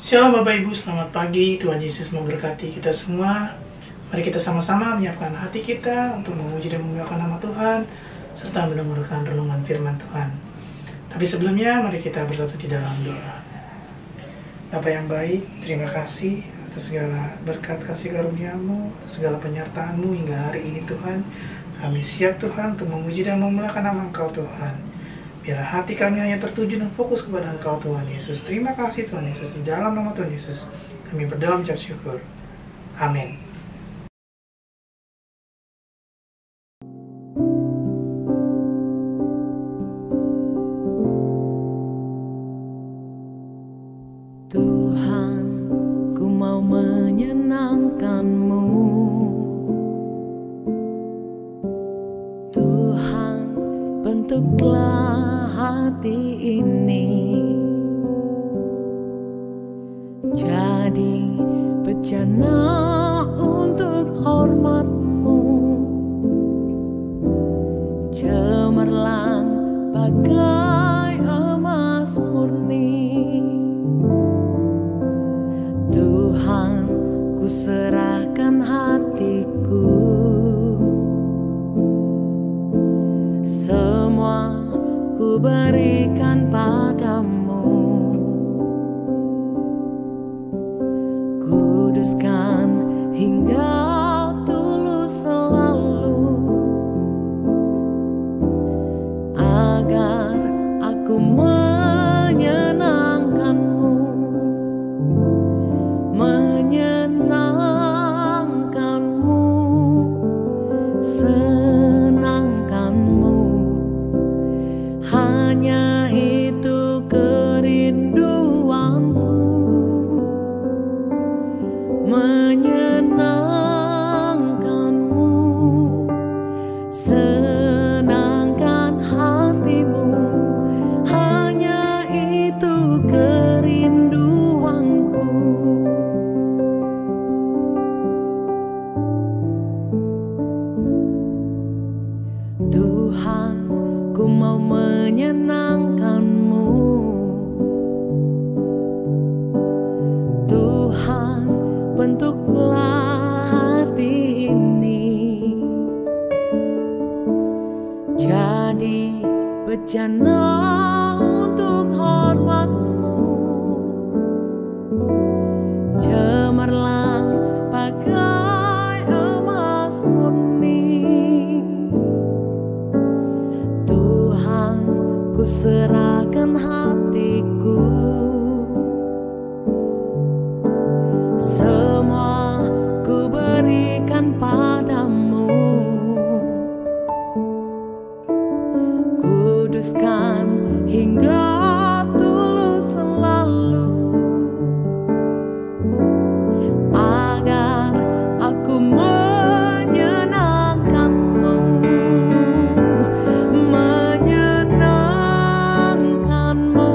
Shalom Bapak Ibu, selamat pagi. Tuhan Yesus memberkati kita semua. Mari kita sama-sama menyiapkan hati kita untuk memuji dan memuliakan nama Tuhan, serta mendengarkan renungan firman Tuhan. Tapi sebelumnya, mari kita bersatu di dalam doa. Bapa yang baik, terima kasih atas segala berkat kasih karunia-Mu, atas segala penyertaan-Mu hingga hari ini Tuhan. Kami siap Tuhan untuk memuji dan memuliakan nama Engkau Tuhan. Biarlah hati kami hanya tertuju dan fokus kepada Engkau Tuhan Yesus. Terima kasih Tuhan Yesus. Di dalam nama Tuhan Yesus kami berdoa mengucap syukur. Amin. Tuhan, ku mau menyenangkan-Mu. Tuhan, bentuklah hati ini jadi bejana untuk hormat-Mu, cemerlang bagai emas murni. Tuhan, ku serahkan hatiku, semua ku berikan padamu. Kuduskan hingga tulus selalu, agar aku menyenangkan-Mu, menyenangkan-Mu, senangkan-Mu. Hanya itu kerinduanku, menyenangkan-Mu, senangkan hati-Mu. Hanya itu kerinduanku. Tuhan, ku mau menyenangkan-Mu. Tuhan, bentuklah hati ini jadi bejana untuk hormat-Mu, cemerlang bagai emas murni. Tuhan, ku serahkan hatiku, semua ku berikan padamu. Kuduskan hingga tulus selalu, agar aku menyenangkan-Mu, menyenangkan-Mu,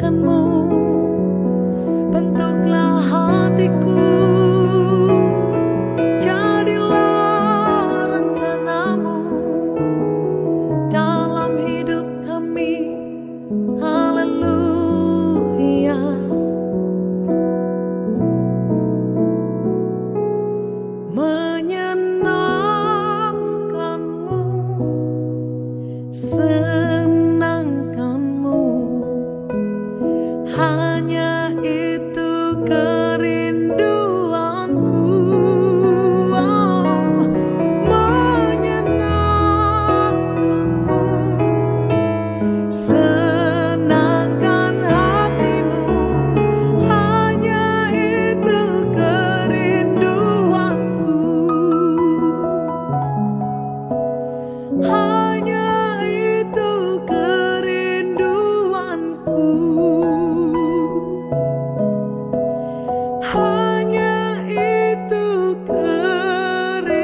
akanmu, bentuklah hatiku, jadilah rencanamu dalam hidup kami. Haleluya. Menyenangkanmu, senangkanmu, hanya itu kerinduanku. Oh, menyenangkanmu, senangkan hatimu, hanya itu kerinduanku. Hanya itu kerinduanku. Hanya itu kerinduanku.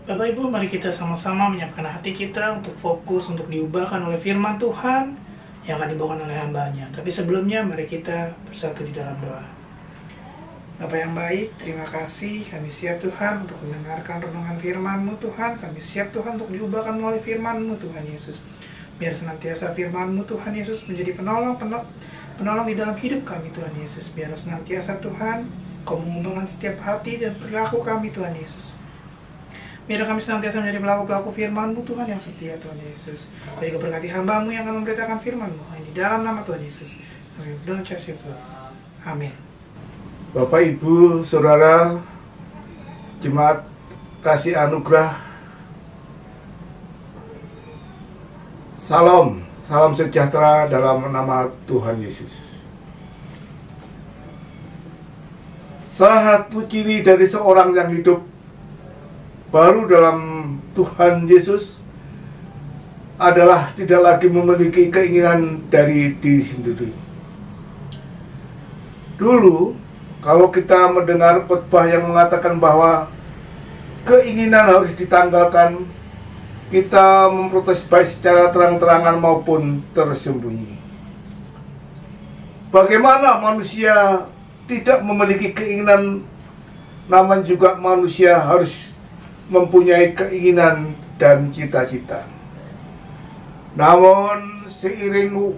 Bapak Ibu, mari kita sama-sama menyiapkan hati kita untuk fokus, untuk diubahkan oleh firman Tuhan yang akan dibawakan oleh hamba-Nya. Tapi sebelumnya, mari kita bersatu di dalam doa. Bapak yang baik, terima kasih. Kami siap Tuhan untuk mendengarkan renungan firman-Mu Tuhan. Kami siap Tuhan untuk diubahkan melalui firman-Mu Tuhan Yesus. Biar senantiasa firman-Mu Tuhan Yesus menjadi penolong di dalam hidup kami Tuhan Yesus. Biar senantiasa Tuhan Kau mengubahkan setiap hati dan perilaku kami Tuhan Yesus. Biar kami senantiasa menjadi pelaku-pelaku firman-Mu Tuhan yang setia Tuhan Yesus. Kau juga berkati hamba-Mu yang akan memberitakan firman-Mu. Di dalam nama Tuhan Yesus kami berdoa syukur. Amin. Bapak, Ibu, Saudara, Jemaat Kasih Anugerah, Salam sejahtera dalam nama Tuhan Yesus. Salah satu ciri dari seorang yang hidup baru dalam Tuhan Yesus adalah tidak lagi memiliki keinginan dari diri sendiri. Dulu, kalau kita mendengar khotbah yang mengatakan bahwa keinginan harus ditanggalkan, kita memprotes baik secara terang-terangan maupun tersembunyi. Bagaimana manusia tidak memiliki keinginan, namun juga manusia harus mempunyai keinginan dan cita-cita. Namun seiring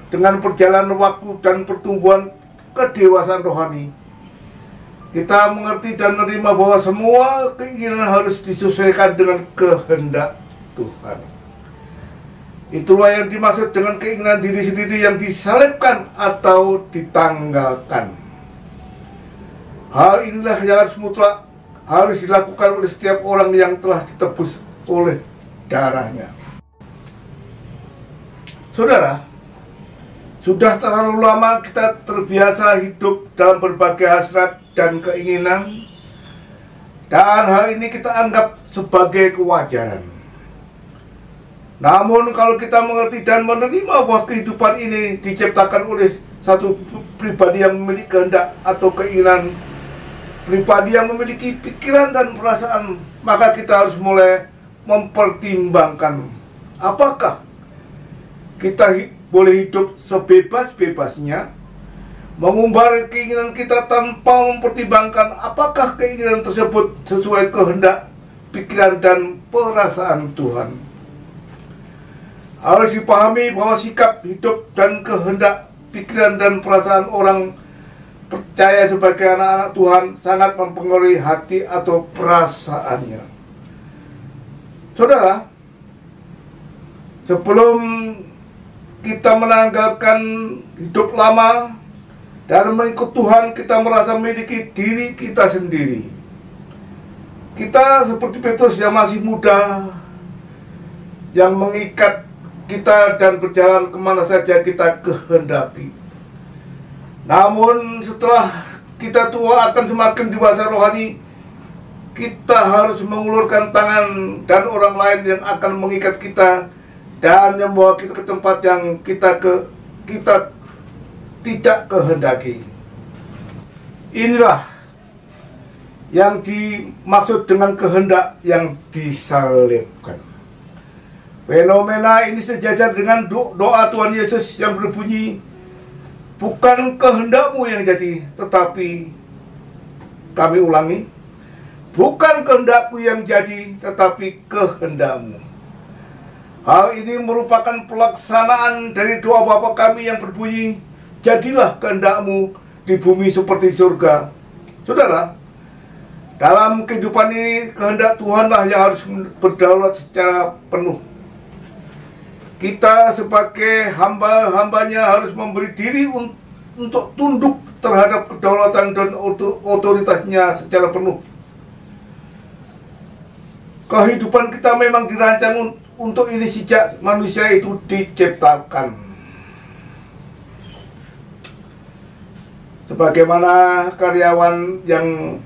dengan perjalanan waktu dan pertumbuhan kedewasaan rohani, kita mengerti dan menerima bahwa semua keinginan harus disesuaikan dengan kehendak Tuhan. Itulah yang dimaksud dengan keinginan diri sendiri yang disalibkan atau ditanggalkan. Hal inilah yang harus mutlak harus dilakukan oleh setiap orang yang telah ditebus oleh darahnya. Saudara, sudah terlalu lama kita terbiasa hidup dalam berbagai hasrat dan keinginan, dan hal ini kita anggap sebagai kewajaran. Namun kalau kita mengerti dan menerima bahwa kehidupan ini diciptakan oleh satu pribadi yang memiliki kehendak atau keinginan, pribadi yang memiliki pikiran dan perasaan, maka kita harus mulai mempertimbangkan apakah kita boleh hidup sebebas-bebasnya, mengumbar keinginan kita tanpa mempertimbangkan apakah keinginan tersebut sesuai kehendak, pikiran, dan perasaan Tuhan. Harus dipahami bahwa sikap hidup dan kehendak, pikiran, dan perasaan orang percaya sebagai anak-anak Tuhan sangat mempengaruhi hati atau perasaannya. Saudara, sebelum kita menanggalkan hidup lama dan mengikut Tuhan, kita merasa memiliki diri kita sendiri. Kita seperti Petrus yang masih muda, yang mengikat kita dan berjalan kemana saja kita kehendaki. Namun setelah kita tua akan semakin dewasa rohani, kita harus mengulurkan tangan dan orang lain yang akan mengikat kita dan membawa kita ke tempat yang kita tidak kehendaki. Inilah yang dimaksud dengan kehendak yang disalibkan. Fenomena ini sejajar dengan doa Tuhan Yesus yang berbunyi, bukan kehendakmu yang jadi, tetapi, kami ulangi, bukan kehendakku yang jadi, tetapi kehendakmu. Hal ini merupakan pelaksanaan dari doa Bapa kami yang berbunyi, jadilah kehendakmu di bumi seperti surga. Saudara, dalam kehidupan ini kehendak Tuhanlah yang harus berdaulat secara penuh. Kita sebagai hamba-hambanya harus memberi diri untuk tunduk terhadap kedaulatan dan otoritasnya secara penuh. Kehidupan kita memang dirancang untuk ini sejak manusia itu diciptakan. Sebagaimana karyawan yang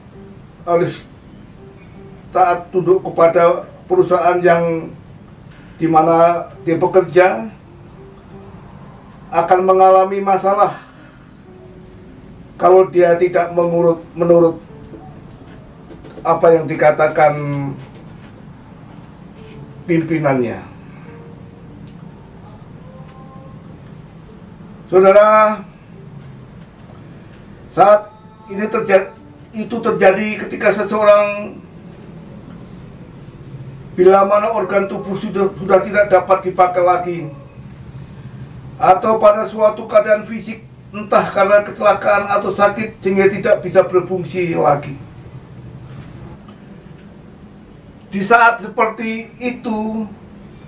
harus taat tunduk kepada perusahaan yang di mana dia bekerja, akan mengalami masalah kalau dia tidak menurut apa yang dikatakan pimpinannya. Saudara, saat ini terjadi ketika seseorang, bila mana organ tubuh sudah tidak dapat dipakai lagi, atau pada suatu keadaan fisik, entah karena kecelakaan atau sakit, sehingga tidak bisa berfungsi lagi. Di saat seperti itu,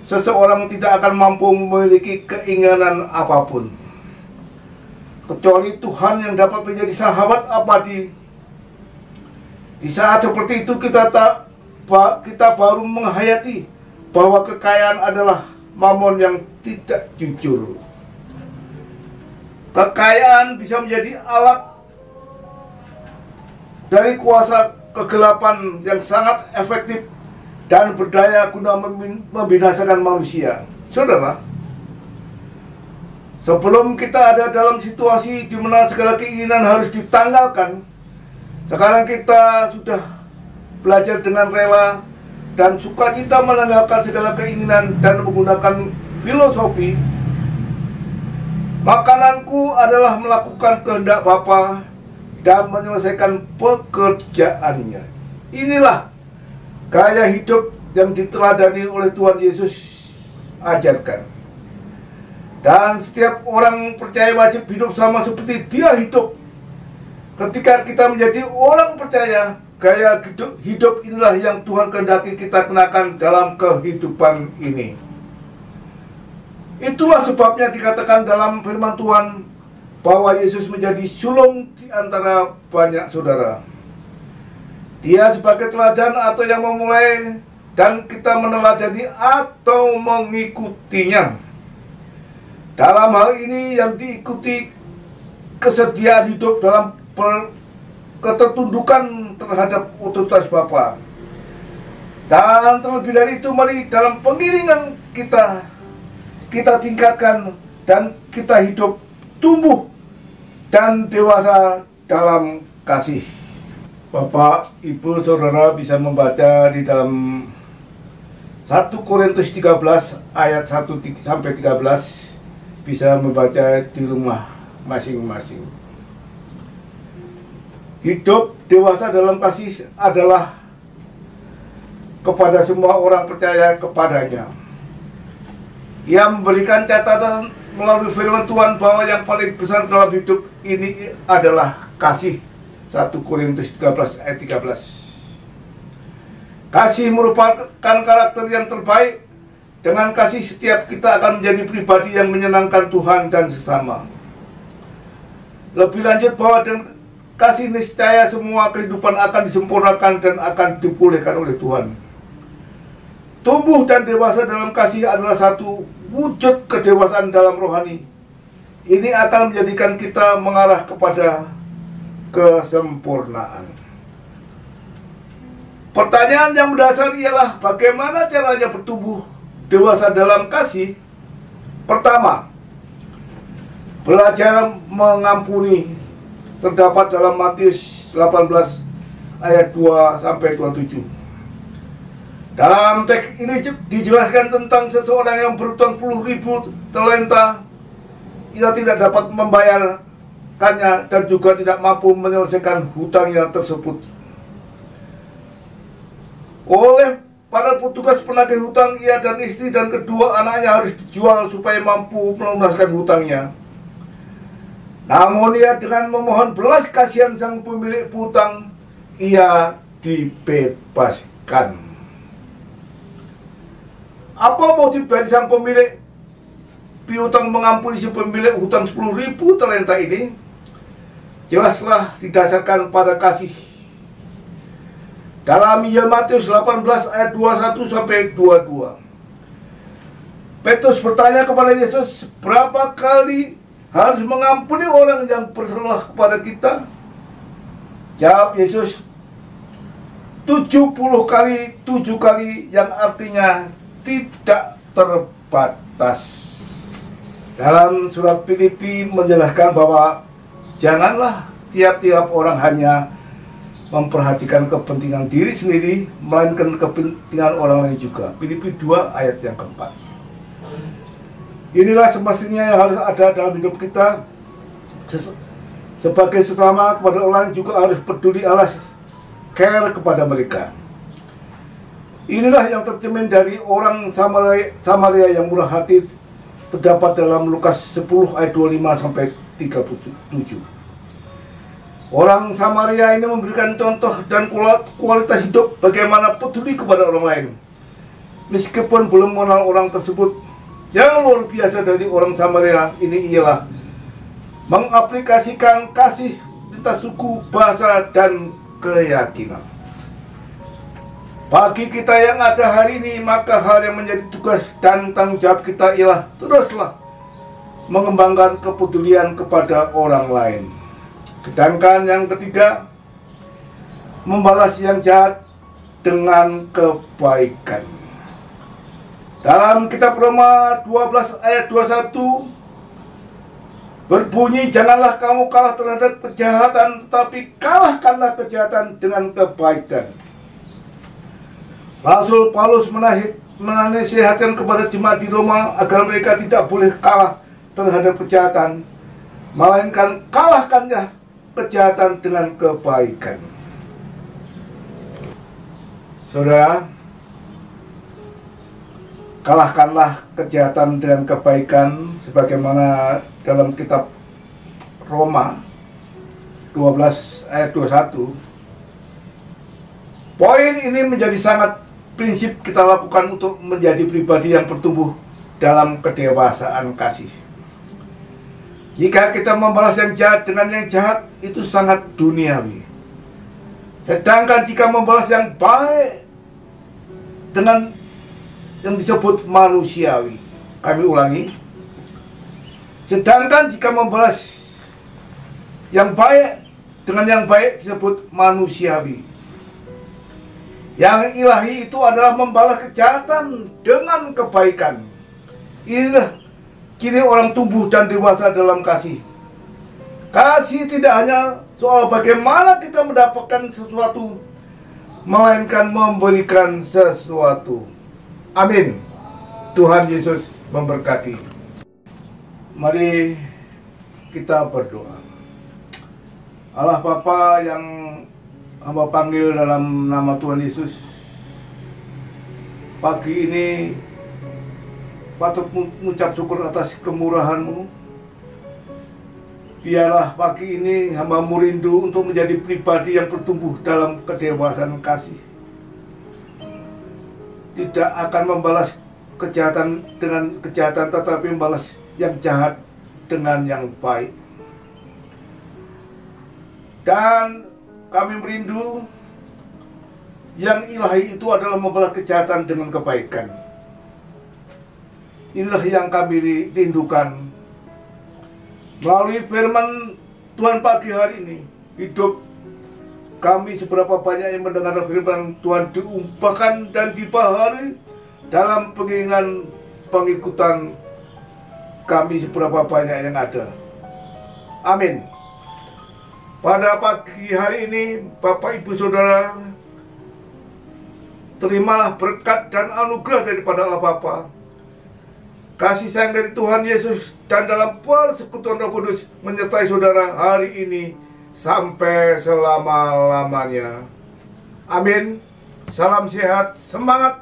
seseorang tidak akan mampu memiliki keinginan apapun, kecuali Tuhan yang dapat menjadi sahabat abadi. Di saat seperti itu kita baru menghayati bahwa kekayaan adalah mamon yang tidak jujur. Kekayaan bisa menjadi alat dari kuasa kegelapan yang sangat efektif dan berdaya guna membinasakan manusia. Saudara, sebelum kita ada dalam situasi di mana segala keinginan harus ditanggalkan, sekarang kita sudah belajar dengan rela dan sukacita menanggalkan segala keinginan dan menggunakan filosofi. Makananku adalah melakukan kehendak Bapa dan menyelesaikan pekerjaannya. Inilah gaya hidup yang diteladani oleh Tuhan Yesus ajarkan. Dan setiap orang percaya wajib hidup sama seperti dia hidup. Ketika kita menjadi orang percaya, gaya hidup inilah yang Tuhan kehendaki kita kenakan dalam kehidupan ini. Itulah sebabnya dikatakan dalam firman Tuhan bahwa Yesus menjadi sulung di antara banyak saudara. Dia sebagai teladan atau yang memulai, dan kita meneladani atau mengikutinya. Dalam hal ini yang diikuti kesediaan hidup dalam ketertundukan terhadap otoritas Bapa. Dan terlebih dari itu, mari dalam pengiringan kita tingkatkan dan kita hidup, tumbuh dan dewasa dalam kasih. Bapak, Ibu, Saudara bisa membaca di dalam 1 Korintus 13 ayat 1 sampai 13, bisa membaca di rumah masing-masing. Hidup dewasa dalam kasih adalah kepada semua orang percaya kepadanya. Ia memberikan catatan melalui firman Tuhan bahwa yang paling besar dalam hidup ini adalah kasih. 1 Korintus 13 ayat 13. Kasih merupakan karakter yang terbaik. Dengan kasih setiap kita akan menjadi pribadi yang menyenangkan Tuhan dan sesama. Lebih lanjut bahwa dengan kasih niscaya semua kehidupan akan disempurnakan dan akan dipulihkan oleh Tuhan. Tumbuh dan dewasa dalam kasih adalah satu wujud kedewasaan dalam rohani. Ini akan menjadikan kita mengarah kepada kesempurnaan. Pertanyaan yang mendasar ialah bagaimana caranya bertumbuh dewasa dalam kasih? Pertama, belajar mengampuni terdapat dalam Matius 18 ayat 2 sampai 27. Dalam teks ini dijelaskan tentang seseorang yang berhutang puluh ribu talenta. Ia tidak dapat membayarkannya dan juga tidak mampu menyelesaikan hutangnya tersebut. Oleh para petugas penagih hutang, ia dan istri dan kedua anaknya harus dijual supaya mampu melunaskan hutangnya. Namun ia dengan memohon belas kasihan sang pemilik hutang, ia dibebaskan. Apa motif dari sang pemilik piutang mengampuni si pemilik hutang 10.000 talenta ini? Jelaslah didasarkan pada kasih. Dalam Injil Matius 18 ayat 21 sampai 22. Petrus bertanya kepada Yesus, berapa kali harus mengampuni orang yang bersalah kepada kita? Jawab Yesus, 70 kali 7 kali, yang artinya tidak terbatas. Dalam surat Filipi menjelaskan bahwa janganlah tiap-tiap orang hanya memperhatikan kepentingan diri sendiri, melainkan kepentingan orang lain juga. Filipi 2 ayat yang keempat. Inilah semestinya yang harus ada dalam hidup kita. Sebagai sesama kepada orang juga harus peduli alas, care kepada mereka. Inilah yang tercermin dari orang Samaria yang murah hati, terdapat dalam Lukas 10 ayat 25 sampai 37. Orang Samaria ini memberikan contoh dan kualitas hidup bagaimana peduli kepada orang lain. Meskipun belum mengenal orang tersebut, yang luar biasa dari orang Samaria ini ialah mengaplikasikan kasih lintas suku, bahasa, dan keyakinan. Bagi kita yang ada hari ini, maka hal yang menjadi tugas dan tanggung jawab kita ialah teruslah mengembangkan kepedulian kepada orang lain. Sedangkan yang ketiga, membalas yang jahat dengan kebaikan. Dalam kitab Roma 12 ayat 21 berbunyi, janganlah kamu kalah terhadap kejahatan, tetapi kalahkanlah kejahatan dengan kebaikan. Rasul Paulus menasihatkan kepada jemaat di Roma agar mereka tidak boleh kalah terhadap kejahatan, melainkan kalahkanlah kejahatan dengan kebaikan. Saudara, kalahkanlah kejahatan dengan kebaikan sebagaimana dalam kitab Roma 12 ayat 21. Poin ini menjadi sangat prinsip kita lakukan untuk menjadi pribadi yang bertumbuh dalam kedewasaan kasih. Jika kita membalas yang jahat dengan yang jahat, itu sangat duniawi. Sedangkan jika membalas yang baik dengan yang disebut manusiawi. Kami ulangi. Sedangkan jika membalas yang baik dengan yang baik disebut manusiawi. Yang ilahi itu adalah membalas kejahatan dengan kebaikan. Inilah ciri orang tumbuh dan dewasa dalam kasih. Kasih tidak hanya soal bagaimana kita mendapatkan sesuatu, melainkan memberikan sesuatu. Amin. Tuhan Yesus memberkati. Mari kita berdoa. Allah Bapa yang hamba panggil dalam nama Tuhan Yesus, pagi ini patut mengucap syukur atas kemurahan-Mu. Biarlah pagi ini hamba-Mu rindu untuk menjadi pribadi yang bertumbuh dalam kedewasaan kasih. Tidak akan membalas kejahatan dengan kejahatan, tetapi membalas yang jahat dengan yang baik. Dan kami merindu yang ilahi itu adalah membalas kejahatan dengan kebaikan. Inilah yang kami rindukan. Melalui firman Tuhan pagi hari ini, hidup kami seberapa banyak yang mendengar firman Tuhan diubahkan dan dibahari dalam pengikutan kami seberapa banyak yang ada. Amin. Pada pagi hari ini, Bapak Ibu Saudara, terimalah berkat dan anugerah daripada Allah Bapa, kasih sayang dari Tuhan Yesus, dan dalam persekutuan Roh Kudus menyertai saudara hari ini sampai selama-lamanya. Amin. Salam sehat, semangat